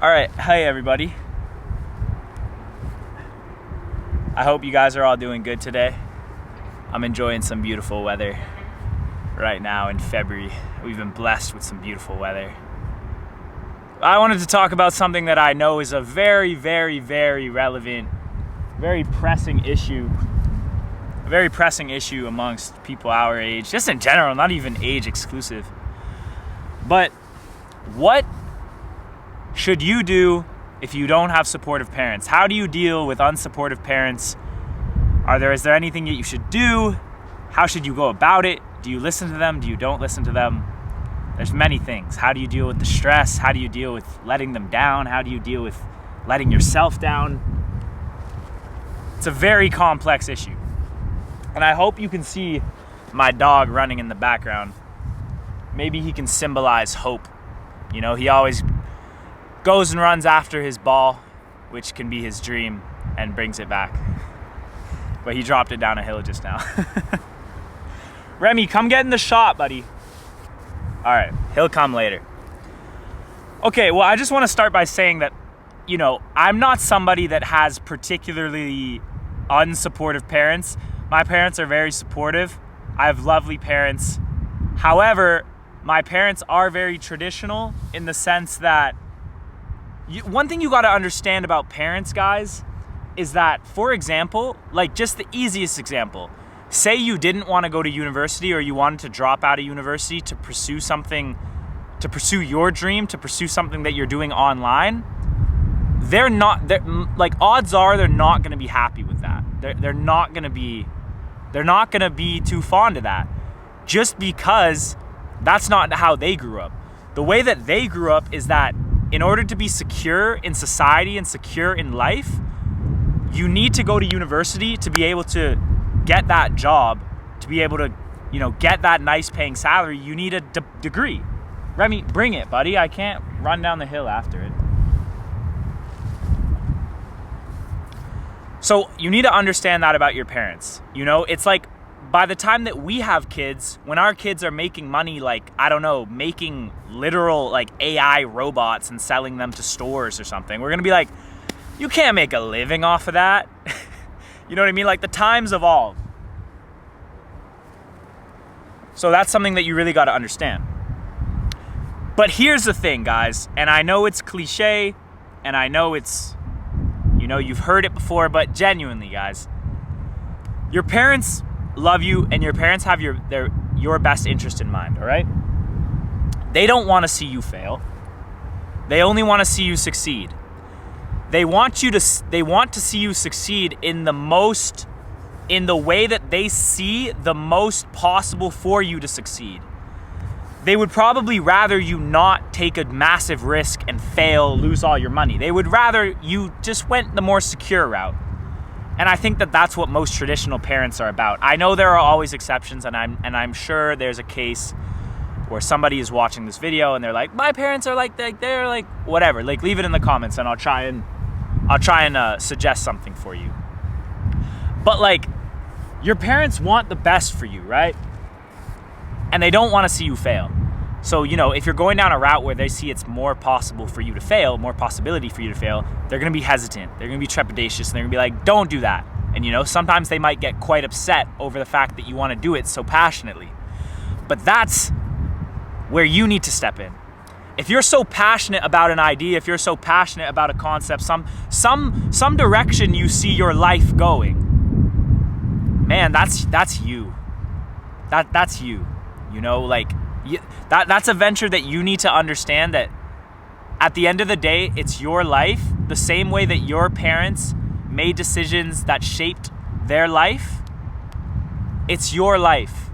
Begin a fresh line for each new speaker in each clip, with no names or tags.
All right, hey everybody. I hope you guys are all doing good today. I'm enjoying some beautiful weather right now in February. We've been blessed with some beautiful weather. I wanted to talk about something that I know is a very, very, very relevant, very pressing issue. A very pressing issue amongst people our age, just in general, not even age exclusive. But what should you do if you don't have supportive parents? How do you deal with unsupportive parents? Is there anything that you should do? How should you go about it? Do you listen to them? Do you don't listen to them? There's many things. How do you deal with the stress? How do you deal with letting them down? How do you deal with letting yourself down? It's a very complex issue. And I hope you can see my dog running in the background. Maybe he can symbolize hope. You know, he always goes and runs after his ball, which can be his dream, and brings it back. But he dropped it down a hill just now. Remy, come get in the shot, buddy. All right, he'll come later. Okay, well, I just want to start by saying that, I'm not somebody that has particularly unsupportive parents. My parents are very supportive. I have lovely parents. However, my parents are very traditional in the sense that one thing you got to understand about parents, guys, is that, for example, like just the easiest example, say you didn't want to go to university or you wanted to drop out of university to pursue something, to pursue your dream, to pursue something that you're doing online, odds are they're not going to be happy with that. They're not going to be too fond of that, just because that's not how they grew up. The way that they grew up is that in order to be secure in society and secure in life, you need to go to university to be able to get that job, to be able to, get that nice paying salary. You need a degree. Remy, bring it, buddy. I can't run down the hill after it. So you need to understand that about your parents. It's like by the time that we have kids, when our kids are making money, making literal AI robots and selling them to stores or something, we're going to be like, you can't make a living off of that. You know what I mean? Like, the times evolve. So that's something that you really got to understand. But here's the thing, guys, and I know it's cliche, and I know it's, you've heard it before, but genuinely, guys, your parents love you and your parents have your best interest in mind, all right? They don't want to see you fail. They only want to see you succeed. They want to see you succeed in the way that they see the most possible for you to succeed. They would probably rather you not take a massive risk and fail, lose all your money. They would rather you just went the more secure route. And I think that that's what most traditional parents are about. I know there are always exceptions, and I'm sure there's a case where somebody is watching this video and they're like, my parents are they're like whatever. Like, leave it in the comments and I'll try and suggest something for you. But your parents want the best for you, right? And they don't want to see you fail. So, if you're going down a route where they see it's more possible for you to fail, more possibility for you to fail, they're going to be hesitant. They're going to be trepidatious, and they're going to be like, don't do that. And, sometimes they might get quite upset over the fact that you want to do it so passionately. But that's where you need to step in. If you're so passionate about an idea, if you're so passionate about a concept, some direction you see your life going, man, that's you. That's you. That's a venture that you need to understand that at the end of the day, it's your life, the same way that your parents made decisions that shaped their life. It's your life.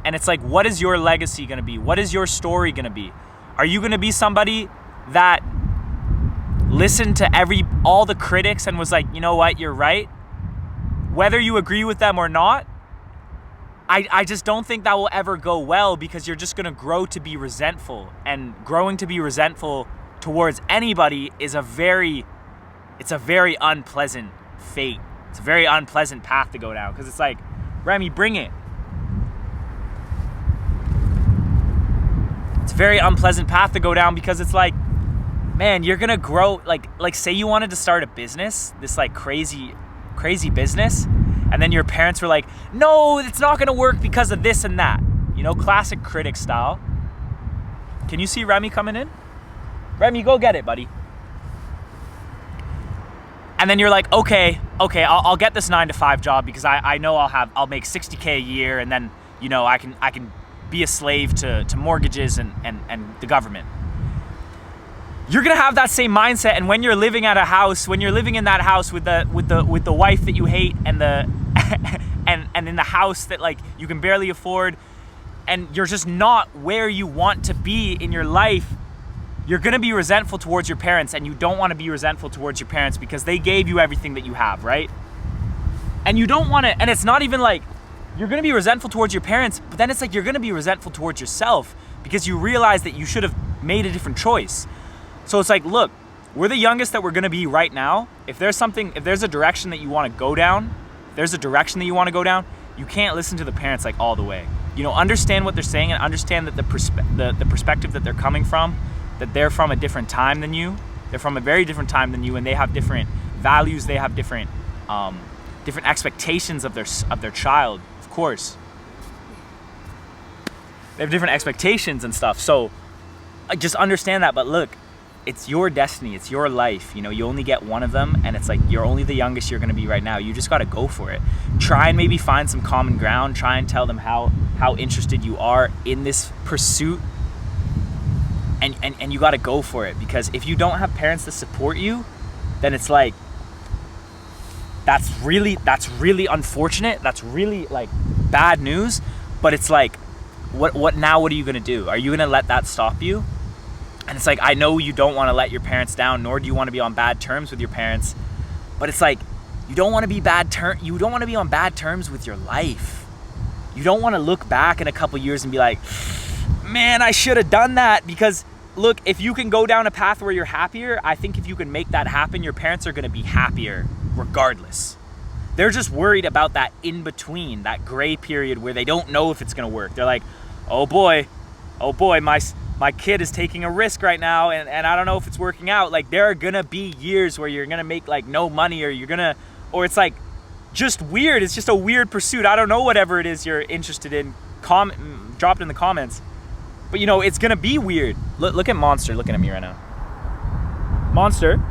And it's like, what is your legacy going to be? What is your story going to be? Are you going to be somebody that listened to all the critics and was like, you know what, you're right? Whether you agree with them or not, I just don't think that will ever go well, because you're just going to grow to be resentful. And growing to be resentful towards anybody is a very unpleasant fate. It's a very unpleasant path to go down, because it's like, Remy, bring it. It's a very unpleasant path to go down, because it's like, man, you're gonna grow, like say you wanted to start a business, this like crazy business, and then your parents were like, no, it's not gonna work because of this and that. You know, classic critic style. Can you see Remy coming in? Remy, go get it, buddy. And then you're like, okay, I'll get this 9-to-5 job because I know I'll make $60K a year, and then, you know, I can be a slave to mortgages and the government. You're gonna have that same mindset, and when you're living in that house with the wife that you hate and the and in the house that like you can barely afford, and you're just not where you want to be in your life, you're gonna be resentful towards your parents, and you don't want to be resentful towards your parents because they gave you everything that you have, right? And you don't want to, and it's not even like you're gonna be resentful towards your parents, but then it's like you're gonna be resentful towards yourself because you realize that you should have made a different choice. So it's like, look, we're the youngest that we're gonna be right now. If there's a direction that you want to go down, you can't listen to the parents like all the way. You know, understand what they're saying and understand that the perspective that they're coming from, that they're from a different time than you. They're from a very different time than you, and they have different values. They have different expectations of their child. Of course, they have different expectations and stuff. So just understand that. But look, it's your destiny. It's your life. You know, you only get one of them, and it's like you're only the youngest you're gonna be right now. You just gotta go for it. Try and maybe find some common ground. Try and tell them how interested you are in this pursuit. And you got to go for it, because if you don't have parents to support you, then it's like that's really unfortunate. That's really like bad news. But it's like, what now? What are you gonna do? Are you gonna let that stop you? And it's like, I know you don't want to let your parents down, nor do you want to be on bad terms with your parents. But it's like you don't want to be on bad terms with your life. You don't want to look back in a couple years and be like, man, I should have done that. Because look, if you can go down a path where you're happier, I think if you can make that happen, your parents are going to be happier regardless. They're just worried about that in between, that gray period where they don't know if it's going to work. They're like, oh boy, my kid is taking a risk right now, and I don't know if it's working out. Like, there are going to be years where you're going to make like no money, or it's like just weird. It's just a weird pursuit. I don't know, whatever it is you're interested in, drop it in the comments. But you know, it's gonna be weird. Look at Monster looking at me right now. Monster,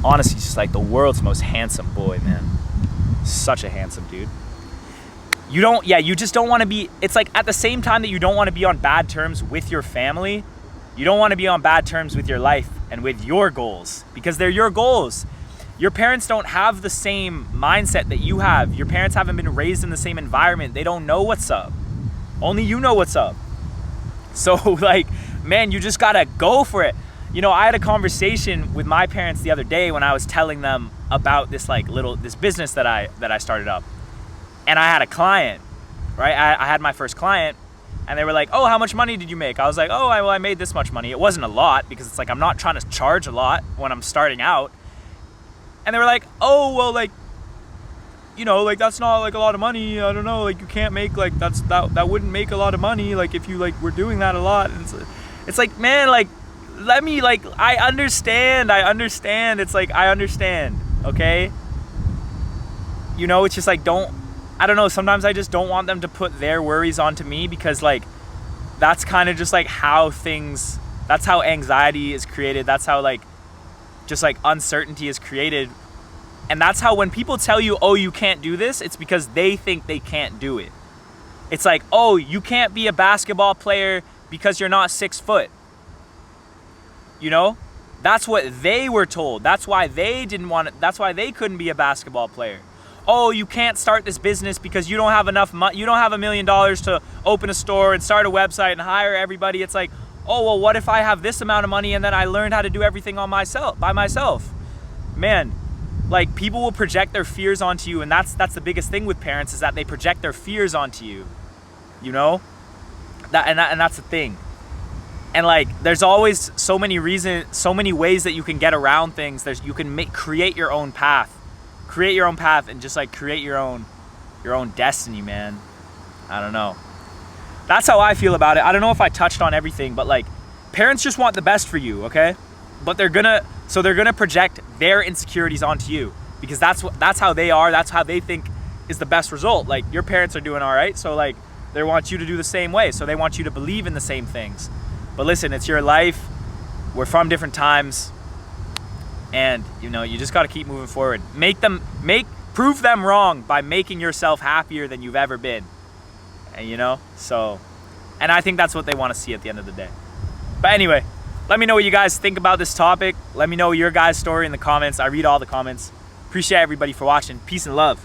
honestly, he's just like the world's most handsome boy, man. Such a handsome dude. You just don't want to be, it's like at the same time that you don't want to be on bad terms with your family, you don't want to be on bad terms with your life and with your goals, because they're your goals. Your parents don't have the same mindset that you have. Your parents haven't been raised in the same environment. They don't know what's up. Only you know what's up. So like, man, you just gotta go for it. You know, I had a conversation with my parents the other day when I was telling them about this this business that I started up. And I had a client, right? I had my first client, and they were like, oh, how much money did you make? I was like, oh, I made this much money. It wasn't a lot, because it's like, I'm not trying to charge a lot when I'm starting out. And they were like, oh, well, like, you know, like, that's not like a lot of money. I don't know, like, you can't make like, that wouldn't make a lot of money, like, if you like were doing that a lot. And it's like, man, like, let me, like, I understand. It's like, I understand, okay? You know, it's just like, I don't know, sometimes I just don't want them to put their worries onto me, because like, that's kind of just like that's how anxiety is created. That's how like, just like uncertainty is created. And that's how when people tell you, oh, you can't do this, it's because they think they can't do it. It's like, oh, you can't be a basketball player because you're not 6 foot. You know? That's what they were told. That's why they that's why they couldn't be a basketball player. Oh, you can't start this business because you don't have enough money. You don't have $1 million to open a store and start a website and hire everybody. It's like, oh, well, what if I have this amount of money and then I learned how to do everything by myself? Man, like, people will project their fears onto you, and that's the biggest thing with parents, is that they project their fears onto you. You know? That's the thing. And like, there's always so many ways that you can get around things. You can create your own path. Create your own path and just like create your own destiny, man. I don't know. That's how I feel about it. I don't know if I touched on everything, but like, parents just want the best for you, okay? But they're gonna project their insecurities onto you, because that's how they are. That's how they think is the best result. Like, your parents are doing all right, so like they want you to do the same way. So they want you to believe in the same things. But listen, it's your life. We're from different times, and you know, you just got to keep moving forward. Prove them wrong by making yourself happier than you've ever been. And you know, and I think that's what they want to see at the end of the day. But anyway, let me know what you guys think about this topic. Let me know your guys' story in the comments. I read all the comments. Appreciate everybody for watching. Peace and love.